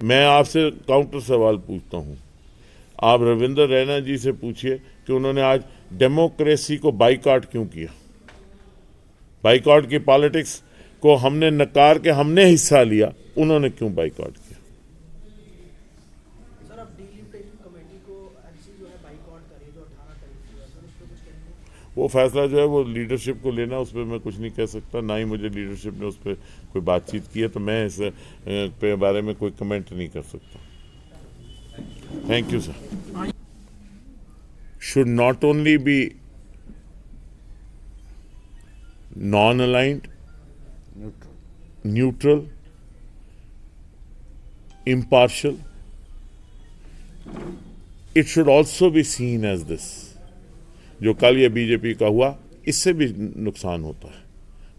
मैं आपसे काउंटर सवाल पूछता हूं। आप रविंद्र रैना जी से पूछिए कि उन्होंने आज डेमोक्रेसी को बाइकआउट क्यों किया। बाइकआउट की पॉलिटिक्स को हमने नकार के हमने हिस्सा लिया, उन्होंने क्यों बाइकआउट किया। सर, अब डीलिमिटेशन कमेटी को एमसी जो है बाइकआउट करिए, जो 18 तारीख को है, सर उस पर कुछ कहेंगे? वो फैसला जो है वो लीडरशिप को लेना, उस पर मैं कुछ नहीं कह सकता, ना ही मुझे लीडरशिप ने उस पर कोई बातचीत की है, तो मैं इस पे बारे में कोई कमेंट नहीं कर सकता। Thank you sir. Should not only be non-aligned, neutral, impartial. It should also be seen as this. जो कल ये बीजेपी का हुआ, इससे भी नुकसान होता है।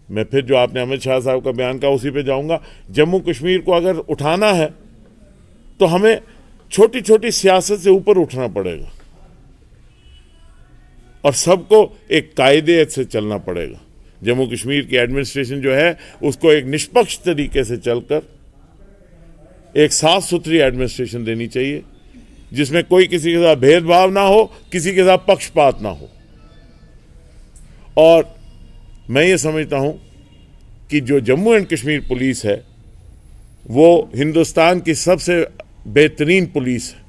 मैं फिर जो आपने अमित शाह साहब का बयान कहा उसी पे जाऊंगा। जम्मू कश्मीर को अगर उठाना है तो हमें छोटी छोटी सियासत से ऊपर उठना पड़ेगा और सबको एक कायदे से चलना पड़ेगा। जम्मू कश्मीर की एडमिनिस्ट्रेशन जो है उसको एक निष्पक्ष तरीके से चलकर एक साफ सुथरी एडमिनिस्ट्रेशन देनी चाहिए, जिसमें कोई किसी के साथ भेदभाव ना हो, किसी के साथ पक्षपात ना हो। और मैं ये समझता हूं कि जो जम्मू एंड कश्मीर पुलिस है वो हिंदुस्तान की सबसे बेहतरीन पुलिस है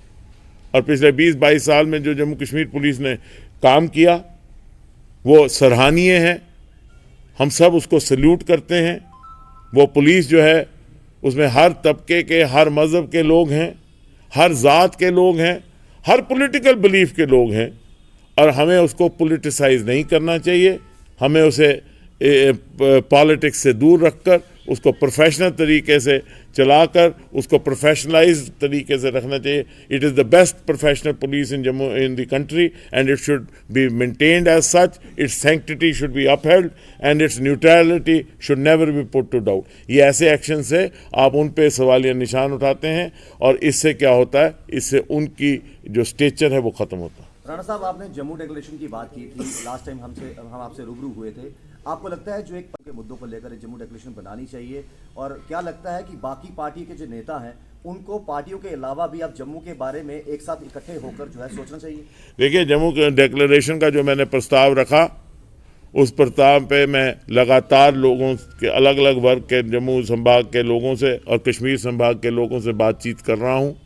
और पिछले 20-22 साल में जो जम्मू कश्मीर पुलिस ने काम किया वो सराहनीय है। हम सब उसको सल्यूट करते हैं। वो पुलिस जो है उसमें हर तबके के, हर मज़हब के लोग हैं, हर ज़ात के लोग हैं, हर पॉलिटिकल बिलीफ के लोग हैं और हमें उसको पॉलिटिसाइज नहीं करना चाहिए। हमें उसे पॉलिटिक्स से दूर रखकर उसको प्रोफेशनल तरीके से चलाकर उसको प्रोफेशनलाइज तरीके से रखना चाहिए। It is the best professional police in Jammu in the country and it should be maintained as such. Its sanctity should be upheld and its neutrality should never be put to doubt. ये ऐसे action से आप उन पे सवालिया निशान उठाते हैं और इससे क्या होता है, इससे उनकी जो स्टेचर है वो ख़त्म होता है। राणा साहब, आपने जम्मू डिक्लेरेशन की बात की थी लास्ट टाइम हम आपसे रूबरू हुए थे। आपको लगता है जो एक के मुद्दों को लेकर जम्मू डिक्लेरेशन बनानी चाहिए और क्या लगता है कि बाकी पार्टी के जो नेता हैं उनको पार्टियों के अलावा भी आप जम्मू के बारे में एक साथ इकट्ठे होकर जो है सोचना चाहिए? देखिए, जम्मू डिक्लेरेशन का जो मैंने प्रस्ताव रखा उस प्रस्ताव पे मैं लगातार लोगों के, अलग अलग वर्ग के, जम्मू संभाग के लोगों से और कश्मीर संभाग के लोगों से बातचीत कर रहा हूँ।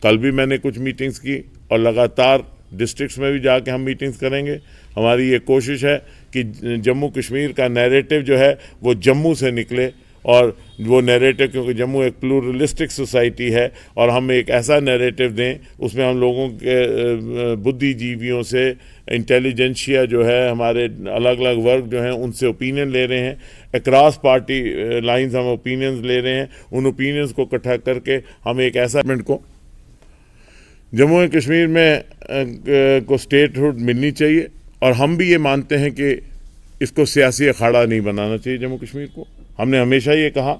कल भी मैंने कुछ मीटिंग्स की और लगातार डिस्ट्रिक्ट्स में भी जाके हम मीटिंग्स करेंगे। हमारी ये कोशिश है कि जम्मू कश्मीर का नैरेटिव जो है वो जम्मू से निकले और वो नैरेटिव, क्योंकि जम्मू एक प्लूरलिस्टिक सोसाइटी है और हम एक ऐसा नैरेटिव दें उसमें हम लोगों के बुद्धिजीवियों से, इंटेलिजेंशिया जो है, हमारे अलग अलग वर्ग जो हैं उनसे ओपिनियन ले रहे हैं, अक्रॉस पार्टी लाइंस हम ओपिनियंस ले रहे हैं। उन ओपिनियंस को इकट्ठा करके हम एक ऐसा गवर्नमेंट को जम्मू एंड कश्मीर में को स्टेटहुड मिलनी चाहिए और हम भी ये मानते हैं कि इसको सियासी अखाड़ा नहीं बनाना चाहिए जम्मू कश्मीर को। हमने हमेशा ये कहा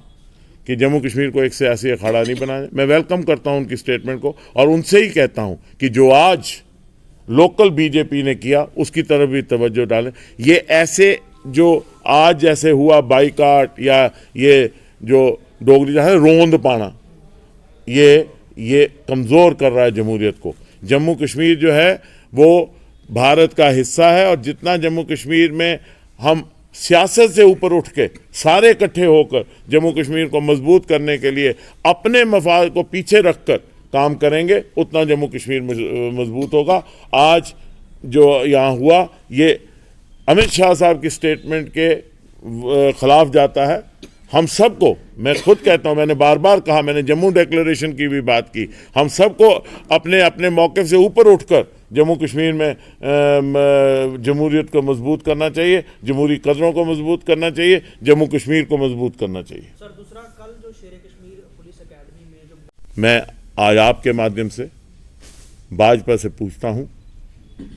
कि जम्मू कश्मीर को एक सियासी अखाड़ा नहीं बनाना। मैं वेलकम करता हूं उनकी स्टेटमेंट को और उनसे ही कहता हूं कि जो आज लोकल बीजेपी ने किया उसकी तरफ भी तवज्जो डालें। ये ऐसे जो आज जैसे हुआ बाइकाट या ये जो डोगरी है रोंद पाना, ये कमज़ोर कर रहा है जमहूरियत को। जम्मू कश्मीर जो है वो भारत का हिस्सा है और जितना जम्मू कश्मीर में हम सियासत से ऊपर उठ के सारे इकट्ठे होकर जम्मू कश्मीर को मजबूत करने के लिए अपने मफाद को पीछे रखकर काम करेंगे, उतना जम्मू कश्मीर मजबूत होगा। आज जो यहाँ हुआ ये अमित शाह साहब की स्टेटमेंट के खिलाफ जाता है। हम सबको, मैं खुद कहता हूं, मैंने बार बार कहा, मैंने जम्मू डिक्लेरेशन की भी बात की, हम सबको अपने अपने मौके से ऊपर उठकर जम्मू कश्मीर में जमहूरियत को मजबूत करना चाहिए, जमहूरी कदरों को मजबूत करना चाहिए, जम्मू कश्मीर को मजबूत करना चाहिए। सर, दूसरा, कल जो शेर कश्मीर पुलिस एकेडमी में जो मैं आज आपके माध्यम से भाजपा से पूछता हूं,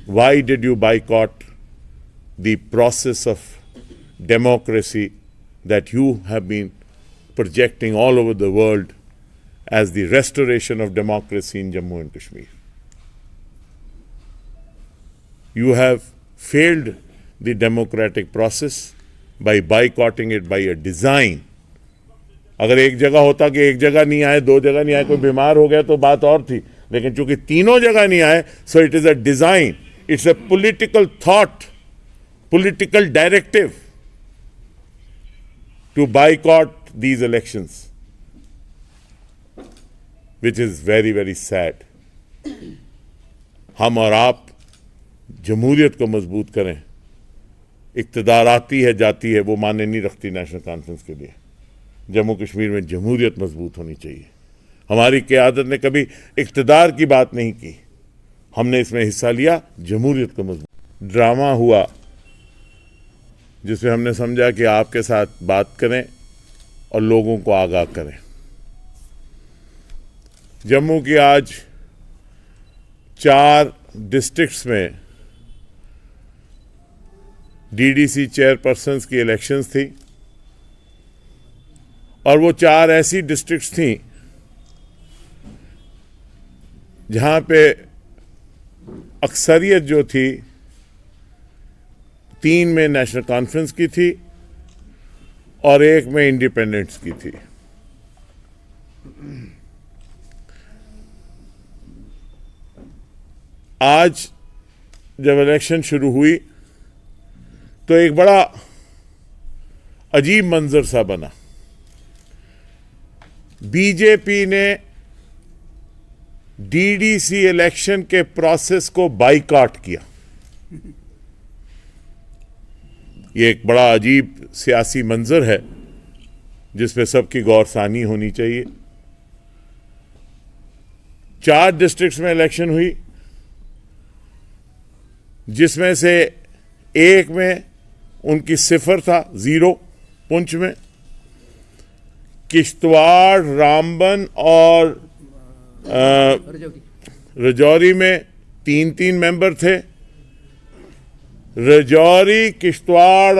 why did you boycott the process of democracy that you have been projecting all over the world as the restoration of democracy in Jammu and Kashmir? You have failed the democratic process by boycotting it by a design अगर एक जगह होता कि एक जगह नहीं आए, दो जगह नहीं आए, कोई बीमार हो गया तो बात और थी, लेकिन चूंकि तीनों जगह नहीं आए, so it is a design, it's a political thought, political directive to boycott these elections, which is very very sad. हम और आप जमहूरियत को मजबूत करें। इक्तदार आती है जाती है, वो माने नहीं रखती नेशनल कॉन्फ्रेंस के लिए। जम्मू कश्मीर में जमहूरियत मजबूत होनी चाहिए। हमारी क़यादत ने कभी इक्तदार की बात नहीं की, हमने इसमें हिस्सा लिया, जमहूरियत को मजबूत। ड्रामा हुआ जिसमें हमने समझा कि आपके साथ बात करें और लोगों को आगाह करें। जम्मू की आज 4 डिस्ट्रिक्ट्स में डीडीसी चेयरपर्सन्स की इलेक्शंस थी, और वो 4 ऐसी डिस्ट्रिक्ट्स थी जहां पे अक्सरियत जो थी 3 में नेशनल कॉन्फ्रेंस की थी और 1 में इंडिपेंडेंट्स की थी। आज जब इलेक्शन शुरू हुई तो एक बड़ा अजीब मंजर सा बना। बीजेपी ने डीडीसी इलेक्शन के प्रोसेस को बाइकॉट किया। ये एक बड़ा अजीब सियासी मंजर है जिसमें सबकी गौरसानी होनी चाहिए। 4 डिस्ट्रिक्ट्स में इलेक्शन हुई, जिसमें से 1 में उनकी 0 था, 0 पुंछ में। किश्तवाड़, रामबन और राजौरी में 3-3 मेंबर थे। राजौरी, किश्तवाड़